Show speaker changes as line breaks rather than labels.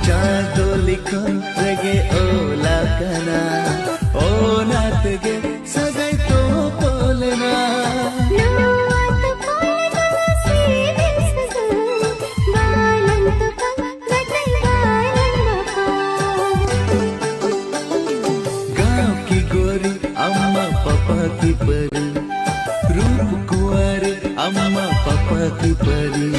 ಚಾದೋಲಿಕೊಂಡ್ ರಗೆ ಓಲಾಕನ ಓ ನಾತ್ಗೆ ಸಗೈ ತೋ ಪೋಲೆನ गाँव की गोरी अम्मा पापा की परी रूप कुंवारी अम्मा पापा की परी